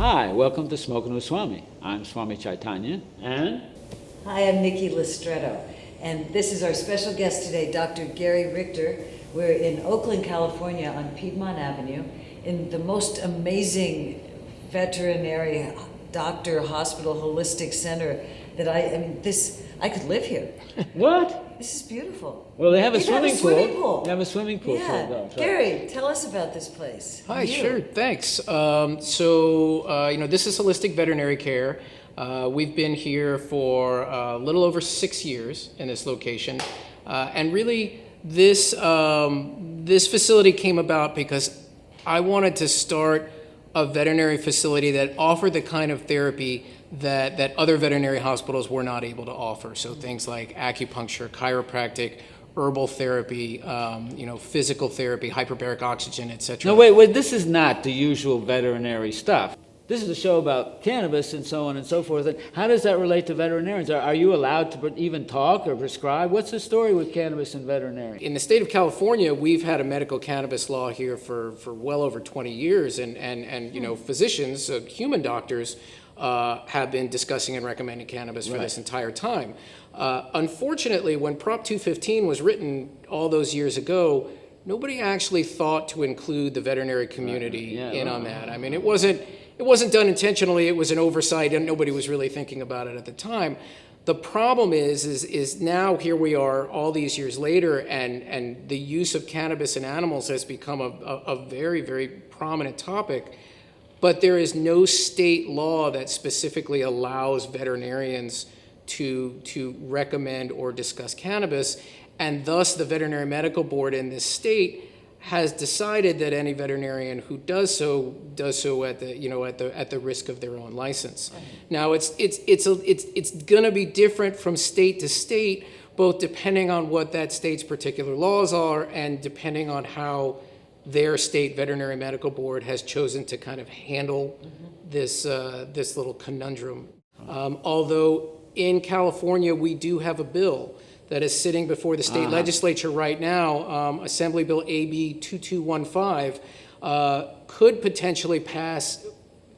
Hi, welcome to Smokin with Swami. I'm Swami Chaitanya, and Hi, I'm Nikki Listretto, and this is our special guest today, Dr. Gary Richter. We're in Oakland, California on Piedmont Avenue in the most amazing veterinary doctor hospital holistic center that I could live here. what? This is beautiful. Well, they have a They swimming pool. They have a swimming pool. Yeah. So it goes, Gary, tell us about this place. Hi, You. sure, thanks. This is holistic veterinary care. We've been here for a little over 6 years in this location. And really, this facility came about because I wanted to start a veterinary facility that offered the kind of therapy that other veterinary hospitals were not able to offer. So things like acupuncture, chiropractic, herbal therapy, physical therapy, hyperbaric oxygen, etc. No, wait, this is not the usual veterinary stuff. This is a show about cannabis and so on and so forth. And how does that relate to veterinarians? Are you allowed to even talk or prescribe? What's the story with cannabis and veterinarians? In the state of California, we've had a medical cannabis law here for well over 20 years, and physicians, human doctors, have been discussing and recommending cannabis for this entire time. Unfortunately, when Prop 215 was written all those years ago, nobody actually thought to include the veterinary community on that. I mean, it wasn't done intentionally. It was an oversight, and nobody was really thinking about it at the time. The problem is now here we are all these years later, and the use of cannabis in animals has become a very, very prominent topic. But there is no state law that specifically allows veterinarians to recommend or discuss cannabis, and thus the Veterinary Medical Board in this state has decided that any veterinarian who does so at the risk of their own license. Now it's going to be different from state to state, both depending on what that state's particular laws are and depending on how their state veterinary medical board has chosen to kind of handle this little conundrum. Although in California we do have a bill that is sitting before the state legislature right now, Assembly Bill AB 2215, could potentially pass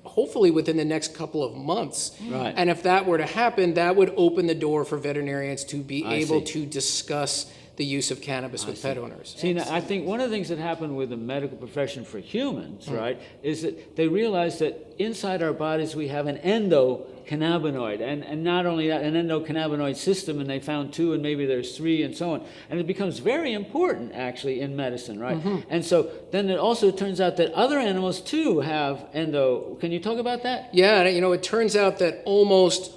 hopefully within the next couple of months. Right. And if that were to happen, that would open the door for veterinarians to be able to discuss the use of cannabis with pet owners. See, now, I think one of the things that happened with the medical profession for humans, right, is that they realized that inside our bodies we have an endocannabinoid, and not only that, an endocannabinoid system, and they found 2, and maybe there's 3, and so on. And it becomes very important, actually, in medicine, right? And so then it also turns out that other animals, too, have endo. Can you talk about that? Yeah, it turns out that almost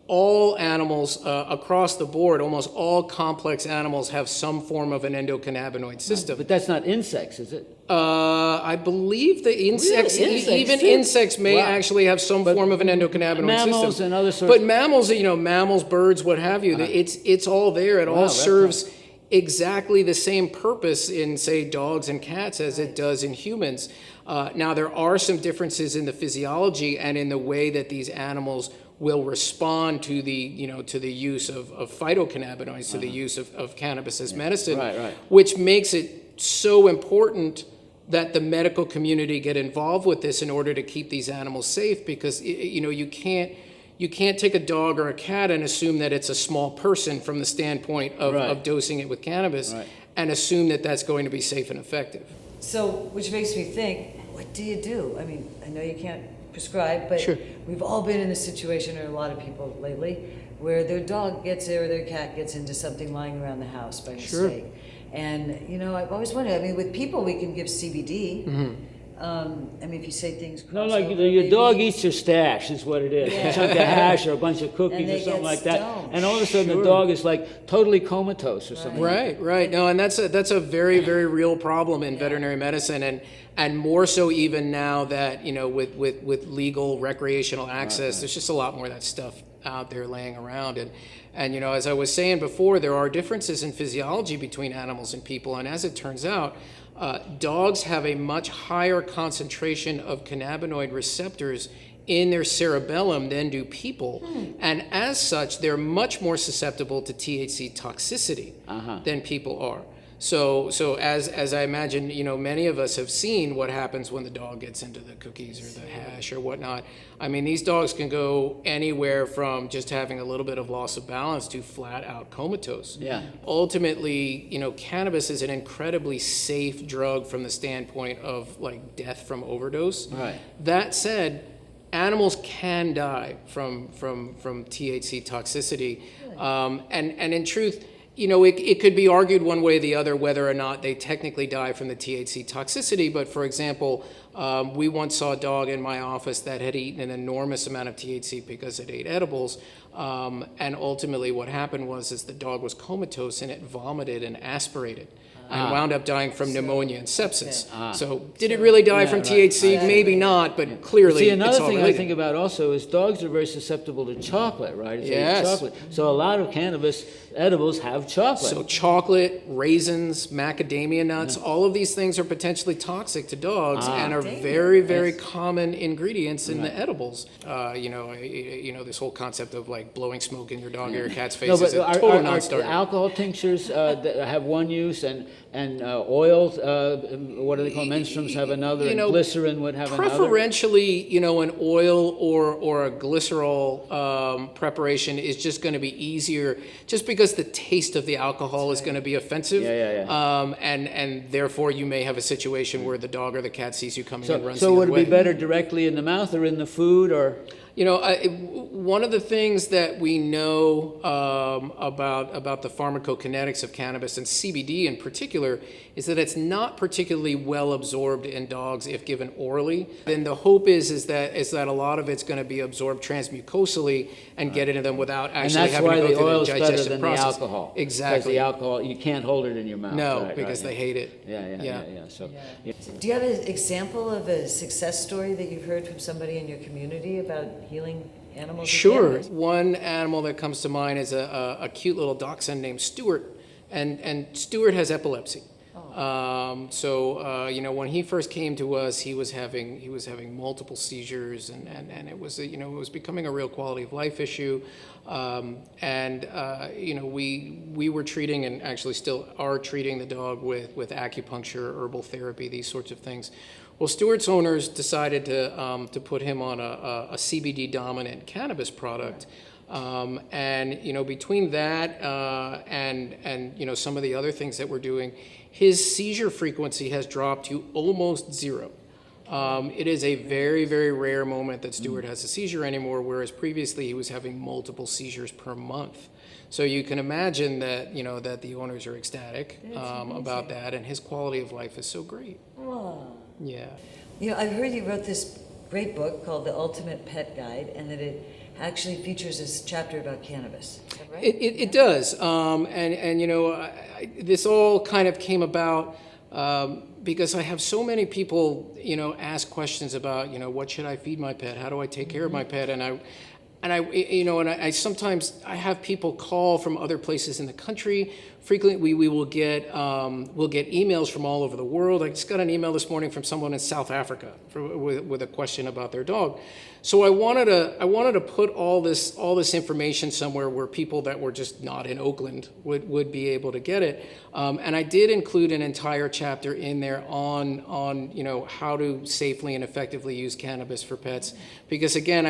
all animals across the board, almost all complex animals have some form of an endocannabinoid system. But that's not insects, is it? I believe the insects, Really? Insects even too? insects may Wow. actually have some form of an endocannabinoid mammals system. and other sorts. But mammals, mammals, birds, what have you, it's all there. It all that's serves exactly the same purpose in, say, dogs and cats as it does in humans. Now, there are some differences in the physiology and in the way that these animals will respond to the use of phytocannabinoids, to the use of cannabis as medicine, which makes it so important that the medical community get involved with this in order to keep these animals safe, because you can't take a dog or a cat and assume that it's a small person from the standpoint of dosing it with cannabis and assume that that's going to be safe and effective. So, which makes me think, what do you do? I mean, I know you can't prescribe, but we've all been in a situation, or a lot of people lately, where their dog gets or their cat gets into something lying around the house by mistake. And I've always wondered, with people we can give CBD. If you say things No, like your dog eats your stash is what it is. A chunk of hash or a bunch of cookies or something like that. And all of a sudden the dog is like totally comatose or something. Right. No, and that's a very, very real problem in veterinary medicine, and more so even now that, with legal recreational access, there's just a lot more of that stuff out there laying around. And as I was saying before, there are differences in physiology between animals and people, and as it turns out, dogs have a much higher concentration of cannabinoid receptors in their cerebellum than do people. And as such, they're much more susceptible to THC toxicity than people are. So as I imagine, many of us have seen what happens when the dog gets into the cookies or the hash or whatnot. I mean, these dogs can go anywhere from just having a little bit of loss of balance to flat out comatose. Yeah. Ultimately, cannabis is an incredibly safe drug from the standpoint of like death from overdose. Right. That said, animals can die from THC toxicity, and in truth, it could be argued one way or the other whether or not they technically die from the THC toxicity. But for example, we once saw a dog in my office that had eaten an enormous amount of THC because it ate edibles, and ultimately what happened is the dog was comatose and it vomited and aspirated. And wound up dying from pneumonia and sepsis. So did it really die from THC? Right. Maybe not, but clearly See, another it's all thing I related. think about also is dogs are very susceptible to chocolate, right? If they eat Yes. chocolate. So a lot of cannabis edibles have chocolate. So chocolate, raisins, macadamia nuts, all of these things are potentially toxic to dogs and are very, very common ingredients in the edibles. This whole concept of like blowing smoke in your dog or your cat's face No, but is a are total non-starter. alcohol tinctures that have one use and oils, what do they call menstruums have another, and glycerin would have another? Preferentially, an oil or a glycerol preparation is just going to be easier, just because the taste of the alcohol is going to be offensive. And therefore you may have a situation where the dog or the cat sees you coming and runs the So other would it way. be better directly in the mouth or in the food or? One of the things that we know about the pharmacokinetics of cannabis and CBD in particular is that it's not particularly well absorbed in dogs if given orally. Then the hope is that a lot of it's going to be absorbed transmucosally and get into them without actually having to go through the oil is better digestive than process. the alcohol. Exactly. Because the alcohol, you can't hold it in your mouth. No, Right, because right, they hate it. Yeah. So, yeah. Do you have an example of a success story that you've heard from somebody in your community about healing animals? with Sure. cannabis? One animal that comes to mind is a cute little dachshund named Stuart, and Stuart has epilepsy. When he first came to us, he was having multiple seizures, and it was becoming a real quality of life issue. We were treating, and actually still are treating, the dog with acupuncture, herbal therapy, these sorts of things. Well, Stuart's owners decided to put him on a CBD dominant cannabis product. Between that and some of the other things that we're doing, his seizure frequency has dropped to almost zero. It is a very, very rare moment that Stuart has a seizure anymore, whereas previously he was having multiple seizures per month. So you can imagine that that the owners are ecstatic about that, and his quality of life is so great. Wow. Yeah. I've heard you wrote this great book called The Ultimate Pet Guide, and that it actually features this chapter about cannabis. Is that right? It does, this all kind of came about because I have so many people, ask questions about, what should I feed my pet? How do I take care of my pet? And I sometimes have people call from other places in the country. Frequently, we will get emails from all over the world. I just got an email this morning from someone in South Africa with a question about their dog. So I wanted to put all this information somewhere where people that were just not in Oakland would be able to get it. And I did include an entire chapter in there on how to safely and effectively use cannabis for pets, because again,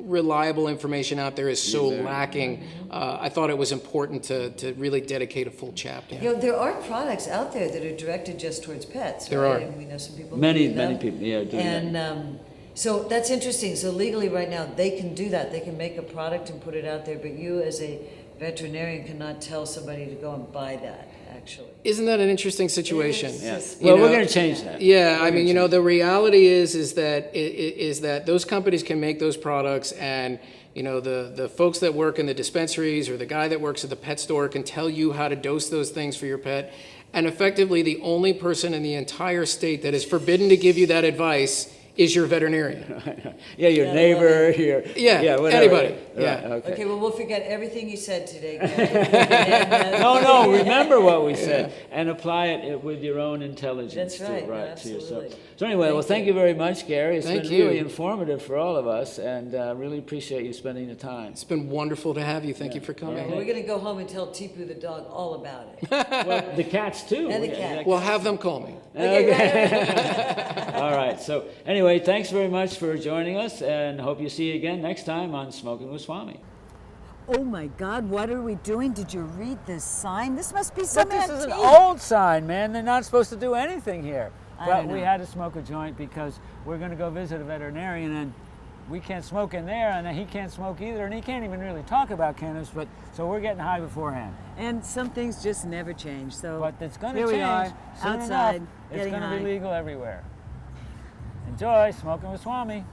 reliable information out there is so lacking. I thought it was important to really dedicate a full chapter. There are products out there that are directed just towards pets. There right? are. And we know some people. Many who do them. people, doing that. And so that's interesting. So legally, right now, they can do that. They can make a product and put it out there. But you, as a veterinarian, cannot tell somebody to go and buy that. Actually. Isn't that an interesting situation? It is. Yeah. Just- Well, we're going to change that. Yeah, the reality is that those companies can make those products, and the folks that work in the dispensaries or the guy that works at the pet store can tell you how to dose those things for your pet. And effectively, the only person in the entire state that is forbidden to give you that advice is your veterinarian. Yeah, your neighbor, your Yeah, whatever. anybody. Right, Yeah. okay. Okay, well, we'll forget everything you said today, Gary. No, remember what we said and apply it with your own intelligence. That's right, no, To yourself. absolutely. So anyway, well, thank you very much, Gary. It's Thank been you. really informative for all of us, and really appreciate you spending the time. It's been wonderful to have you. Thank you for coming. We're going to go home and tell Tipu the dog all about it. Well, the cats too. And the Yeah, cat. Well, have them call me. Okay, right. All right. So anyway, thanks very much for joining us, and hope you see you again next time on Smokin' with Swami. Oh my God, what are we doing? Did you read this sign? This must be But some this is an antique. old sign, man. They're not supposed to do anything here. I But don't we know. had to smoke a joint because we're going to go visit a veterinarian, and we can't smoke in there, and he can't smoke either, and he can't even really talk about cannabis. But so we're getting high beforehand. And some things just never change. So But it's going to here change. we are, Soon outside, enough, it's getting going to high. be legal everywhere. Enjoy smoking with Swami.